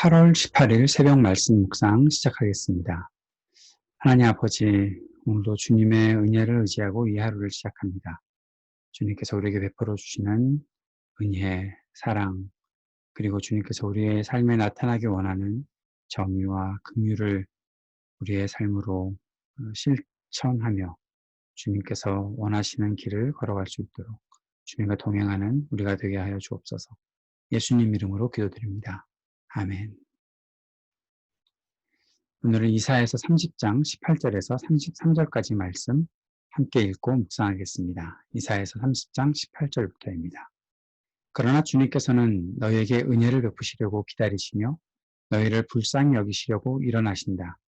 8월 18일 새벽 말씀 묵상 시작하겠습니다. 하나님 아버지, 오늘도 주님의 은혜를 의지하고 이 하루를 시작합니다. 주님께서 우리에게 베풀어 주시는 은혜, 사랑, 그리고 주님께서 우리의 삶에 나타나기 원하는 정의와 긍휼을 우리의 삶으로 실천하며 주님께서 원하시는 길을 걸어갈 수 있도록 주님과 동행하는 우리가 되게 하여 주옵소서. 예수님 이름으로 기도드립니다. 아멘. 오늘은 이사야서 30장 18절에서 33절까지 말씀 함께 읽고 묵상하겠습니다. 이사야서 30장 18절부터입니다. 그러나 주님께서는 너희에게 은혜를 베푸시려고 기다리시며 너희를 불쌍히 여기시려고 일어나신다.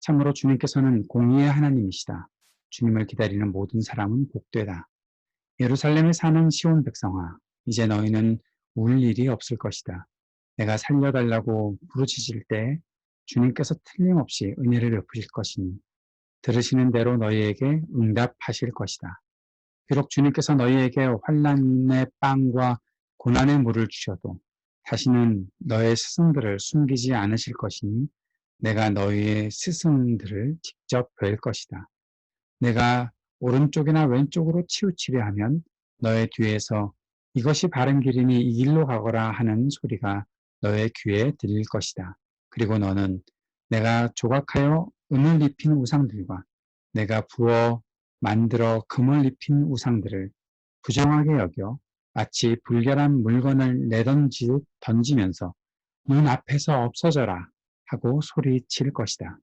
참으로 주님께서는 공의의 하나님이시다. 주님을 기다리는 모든 사람은 복되다. 예루살렘에 사는 시온 백성아, 이제 너희는 울 일이 없을 것이다. 내가 살려달라고 부르짖을 때 주님께서 틀림없이 은혜를 베푸실 것이니 들으시는 대로 너희에게 응답하실 것이다. 비록 주님께서 너희에게 환난의 빵과 고난의 물을 주셔도 다시는 너의 스승들을 숨기지 않으실 것이니 내가 너희의 스승들을 직접 뵐 것이다. 내가 오른쪽이나 왼쪽으로 치우치려 하면 너의 뒤에서 이것이 바른 길이니 이 길로 가거라 하는 소리가 너의 귀에 들릴 것이다. 그리고 너는 내가 조각하여 은을 입힌 우상들과 내가 부어 만들어 금을 입힌 우상들을 부정하게 여겨 마치 불결한 물건을 던지면서 눈 앞에서 없어져라 하고 소리칠 것이다.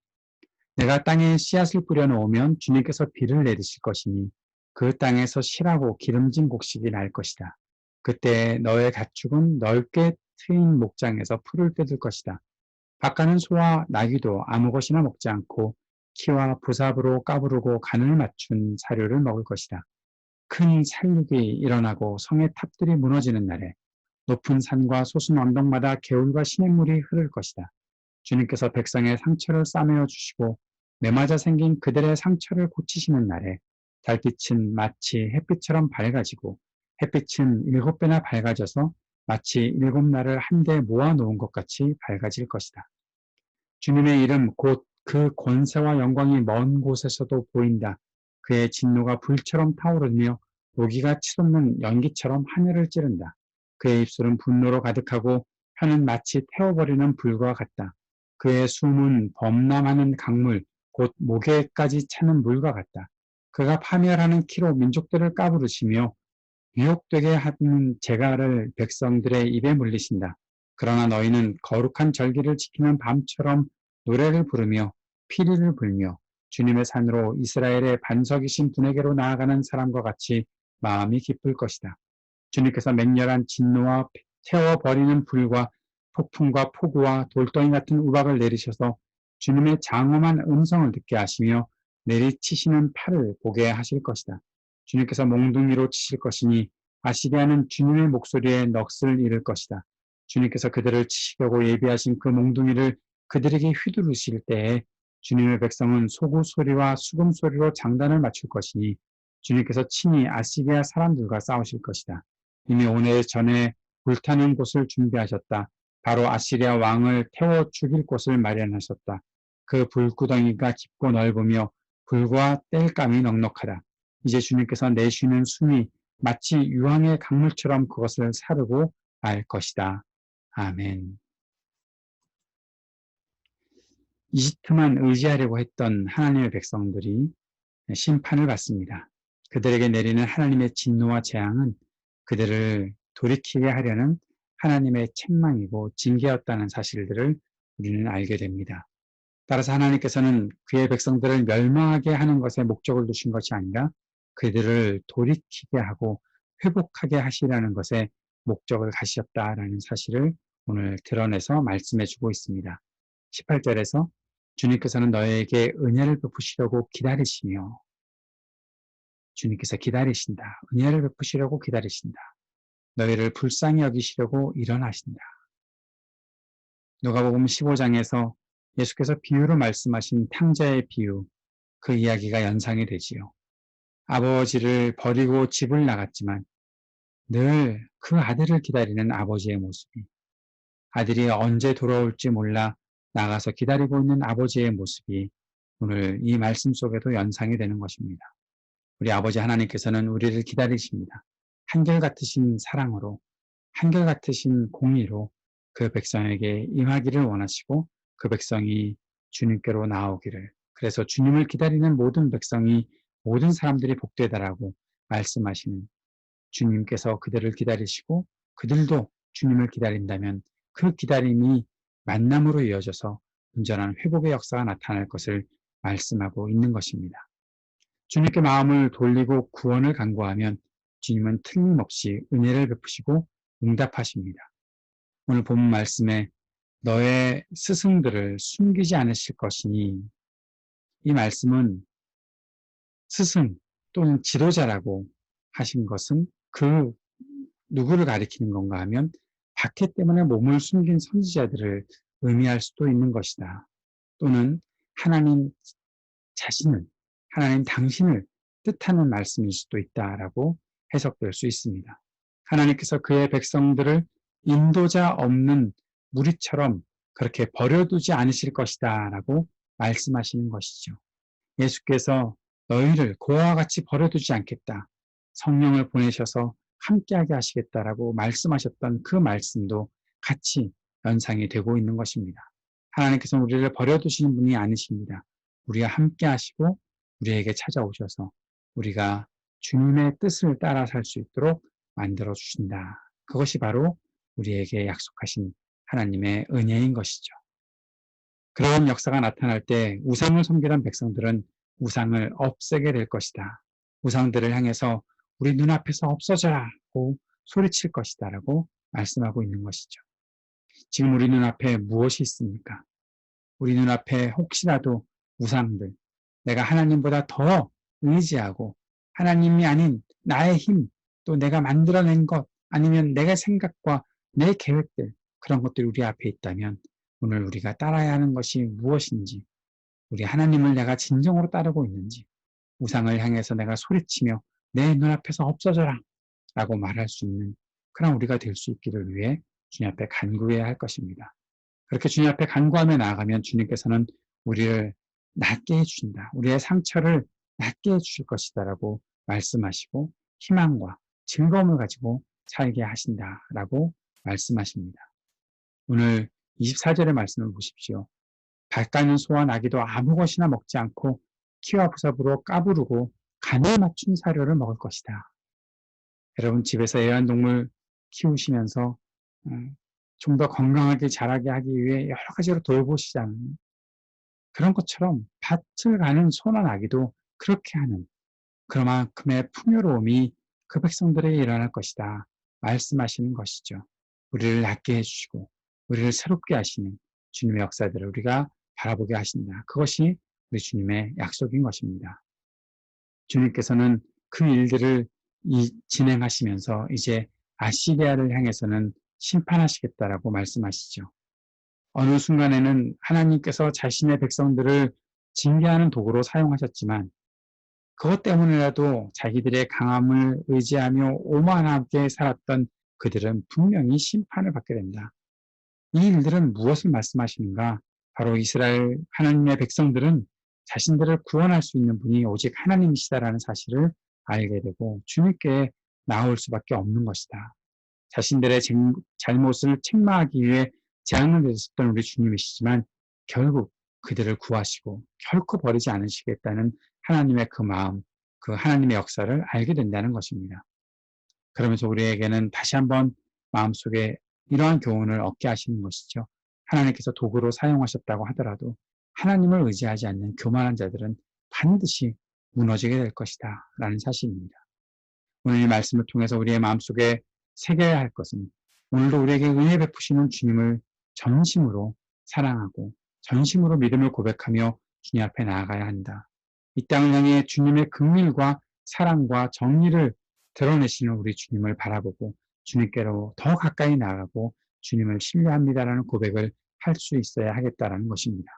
내가 땅에 씨앗을 뿌려놓으면 주님께서 비를 내리실 것이니 그 땅에서 실하고 기름진 곡식이 날 것이다. 그때 너의 가축은 넓게 트인 목장에서 풀을 뜯을 것이다. 바깥은 소와 나귀도 아무 것이나 먹지 않고 키와 부삽으로 까부르고 간을 맞춘 사료를 먹을 것이다. 큰 살육이 일어나고 성의 탑들이 무너지는 날에 높은 산과 솟은 언덕마다 개울과 시냇물이 흐를 것이다. 주님께서 백성의 상처를 싸매어 주시고 매맞아 생긴 그들의 상처를 고치시는 날에 달빛은 마치 햇빛처럼 밝아지고 햇빛은 7배나 밝아져서 마치 7날을 한데 모아놓은 것 같이 밝아질 것이다. 주님의 이름 곧 그 권세와 영광이 먼 곳에서도 보인다. 그의 진노가 불처럼 타오르며 모기가 치솟는 연기처럼 하늘을 찌른다. 그의 입술은 분노로 가득하고 혀는 마치 태워버리는 불과 같다. 그의 숨은 범람하는 강물, 곧 목에까지 차는 물과 같다. 그가 파멸하는 키로 민족들을 까부르시며 유혹되게 하는 재갈을 백성들의 입에 물리신다. 그러나 너희는 거룩한 절기를 지키는 밤처럼 노래를 부르며 피리를 불며 주님의 산으로 이스라엘의 반석이신 분에게로 나아가는 사람과 같이 마음이 기쁠 것이다. 주님께서 맹렬한 진노와 태워버리는 불과 폭풍과 폭우와 돌덩이 같은 우박을 내리셔서 주님의 장엄한 음성을 듣게 하시며 내리치시는 팔을 보게 하실 것이다. 주님께서 몽둥이로 치실 것이니 아시리아는 주님의 목소리에 넋을 잃을 것이다. 주님께서 그들을 치시려고 예비하신 그 몽둥이를 그들에게 휘두르실 때에 주님의 백성은 소구 소리와 수금 소리로 장단을 맞출 것이니 주님께서 친히 아시리아 사람들과 싸우실 것이다. 이미 오늘 전에 불타는 곳을 준비하셨다. 바로 아시리아 왕을 태워 죽일 곳을 마련하셨다. 그 불구덩이가 깊고 넓으며 불과 땔감이 넉넉하다. 이제 주님께서 내쉬는 숨이 마치 유황의 강물처럼 그것을 사르고 말 것이다. 아멘. 이집트만 의지하려고 했던 하나님의 백성들이 심판을 받습니다. 그들에게 내리는 하나님의 진노와 재앙은 그들을 돌이키게 하려는 하나님의 책망이고 징계였다는 사실들을 우리는 알게 됩니다. 따라서 하나님께서는 그의 백성들을 멸망하게 하는 것에 목적을 두신 것이 아니라 그들을 돌이키게 하고 회복하게 하시려는 것에 목적을 가셨다라는 사실을 오늘 드러내서 말씀해 주고 있습니다. 18절에서 주님께서는 너에게 은혜를 베푸시려고 기다리시며 주님께서 기다리신다. 은혜를 베푸시려고 기다리신다. 너희를 불쌍히 여기시려고 일어나신다. 누가복음 15장에서 예수께서 비유로 말씀하신 탕자의 비유, 그 이야기가 연상이 되지요. 아버지를 버리고 집을 나갔지만 늘 그 아들을 기다리는 아버지의 모습이 아들이 언제 돌아올지 몰라 나가서 기다리고 있는 아버지의 모습이 오늘 이 말씀 속에도 연상이 되는 것입니다. 우리 아버지 하나님께서는 우리를 기다리십니다. 한결같으신 사랑으로, 한결같으신 공의로 그 백성에게 임하기를 원하시고 그 백성이 주님께로 나오기를, 그래서 주님을 기다리는 모든 백성이, 모든 사람들이 복되다라고 말씀하시는 주님께서 그들을 기다리시고 그들도 주님을 기다린다면 그 기다림이 만남으로 이어져서 온전한 회복의 역사가 나타날 것을 말씀하고 있는 것입니다. 주님께 마음을 돌리고 구원을 간구하면 주님은 틀림없이 은혜를 베푸시고 응답하십니다. 오늘 본문 말씀에 너의 스승들을 숨기지 않으실 것이니, 이 말씀은 스승 또는 지도자라고 하신 것은 그 누구를 가리키는 건가 하면 박해 때문에 몸을 숨긴 선지자들을 의미할 수도 있는 것이다. 또는 하나님 자신을, 하나님 당신을 뜻하는 말씀일 수도 있다라고 해석될 수 있습니다. 하나님께서 그의 백성들을 인도자 없는 무리처럼 그렇게 버려두지 않으실 것이다 라고 말씀하시는 것이죠. 예수께서 너희를 고아와 같이 버려두지 않겠다, 성령을 보내셔서 함께하게 하시겠다라고 말씀하셨던 그 말씀도 같이 연상이 되고 있는 것입니다. 하나님께서 우리를 버려두시는 분이 아니십니다. 우리와 함께 하시고 우리에게 찾아오셔서 우리가 주님의 뜻을 따라 살 수 있도록 만들어 주신다. 그것이 바로 우리에게 약속하신 하나님의 은혜인 것이죠. 그런 역사가 나타날 때 우상을 섬기던 백성들은 우상을 없애게 될 것이다. 우상들을 향해서 우리 눈앞에서 없어져라고 소리칠 것이다 라고 말씀하고 있는 것이죠. 지금 우리 눈앞에 무엇이 있습니까? 우리 눈앞에 혹시라도 우상들, 내가 하나님보다 더 의지하고 하나님이 아닌 나의 힘, 또 내가 만들어낸 것, 아니면 내가 생각과 내 계획들, 그런 것들이 우리 앞에 있다면 오늘 우리가 따라야 하는 것이 무엇인지, 우리 하나님을 내가 진정으로 따르고 있는지, 우상을 향해서 내가 소리치며 내 눈앞에서 없어져라 라고 말할 수 있는 그런 우리가 될 수 있기를 위해 주님 앞에 간구해야 할 것입니다. 그렇게 주님 앞에 간구하며 나아가면 주님께서는 우리를 낫게 해주신다. 우리의 상처를 낫게 해주실 것이다 라고 말씀하시고 희망과 즐거움을 가지고 살게 하신다 라고 말씀하십니다. 오늘 24절의 말씀을 보십시오. 밭가는 소와 나귀도 아무 것이나 먹지 않고 키와 부삽으로 까부르고 간에 맞춘 사료를 먹을 것이다. 여러분 집에서 애완동물 키우시면서 좀 더 건강하게 자라게 하기 위해 여러 가지로 돌보시자는 그런 것처럼 밭을 가는 소나 나귀도 그렇게 하는 그만큼의 풍요로움이 그 백성들에게 일어날 것이다 말씀하시는 것이죠. 우리를 낫게 해주시고 우리를 새롭게 하시는 주님의 역사들을 우리가 바라보게 하신다. 그것이 우리 주님의 약속인 것입니다. 주님께서는 그 일들을 진행하시면서 이제 아시리아를 향해서는 심판하시겠다라고 말씀하시죠. 어느 순간에는 하나님께서 자신의 백성들을 징계하는 도구로 사용하셨지만 그것 때문이라도 자기들의 강함을 의지하며 오만하게 살았던 그들은 분명히 심판을 받게 된다. 이 일들은 무엇을 말씀하시는가? 바로 이스라엘 하나님의 백성들은 자신들을 구원할 수 있는 분이 오직 하나님이시다라는 사실을 알게 되고 주님께 나올 수밖에 없는 것이다. 자신들의 잘못을 책망하기 위해 재앙을 내셨던 우리 주님이시지만 결국 그들을 구하시고 결코 버리지 않으시겠다는 하나님의 그 마음, 그 하나님의 역사를 알게 된다는 것입니다. 그러면서 우리에게는 다시 한번 마음속에 이러한 교훈을 얻게 하시는 것이죠. 하나님께서 도구로 사용하셨다고 하더라도 하나님을 의지하지 않는 교만한 자들은 반드시 무너지게 될 것이다 라는 사실입니다. 오늘 이 말씀을 통해서 우리의 마음속에 새겨야 할 것은 오늘도 우리에게 은혜 베푸시는 주님을 전심으로 사랑하고 전심으로 믿음을 고백하며 주님 앞에 나아가야 한다. 이 땅을 향해 주님의 긍휼과 사랑과 정의를 드러내시는 우리 주님을 바라보고 주님께로 더 가까이 나아가고 주님을 신뢰합니다라는 고백을 할 수 있어야 하겠다라는 것입니다.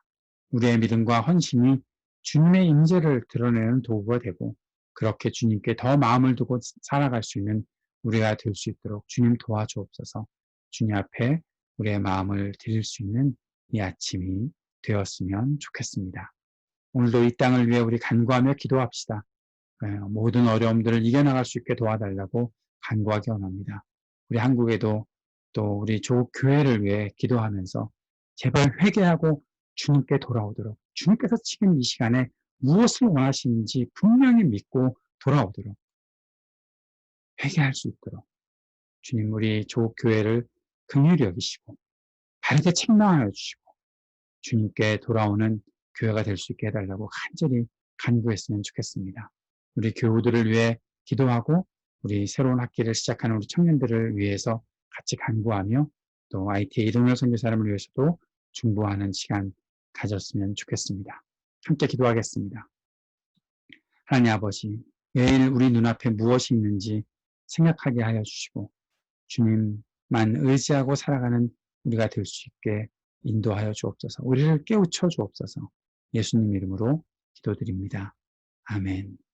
우리의 믿음과 헌신이 주님의 임재를 드러내는 도구가 되고 그렇게 주님께 더 마음을 두고 살아갈 수 있는 우리가 될 수 있도록 주님 도와주옵소서. 주님 앞에 우리의 마음을 드릴 수 있는 이 아침이 되었으면 좋겠습니다. 오늘도 이 땅을 위해 우리 간구하며 기도합시다. 모든 어려움들을 이겨나갈 수 있게 도와달라고 간구하기 원합니다. 우리 한국에도 또 우리 조국 교회를 위해 기도하면서 제발 회개하고 주님께 돌아오도록, 주님께서 지금 이 시간에 무엇을 원하시는지 분명히 믿고 돌아오도록, 회개할 수 있도록 주님 우리 조국 교회를 긍휼히 여기시고 바르게 책망하여 주시고 주님께 돌아오는 교회가 될 수 있게 해달라고 간절히 간구했으면 좋겠습니다. 우리 교우들을 위해 기도하고 우리 새로운 학기를 시작하는 우리 청년들을 위해서 같이 간구하며 또 IT의 이동열 선교사님을 위해서도 중보하는 시간 가졌으면 좋겠습니다. 함께 기도하겠습니다. 하나님 아버지, 매일 우리 눈앞에 무엇이 있는지 생각하게 하여 주시고 주님만 의지하고 살아가는 우리가 될 수 있게 인도하여 주옵소서. 우리를 깨우쳐 주옵소서. 예수님 이름으로 기도드립니다. 아멘.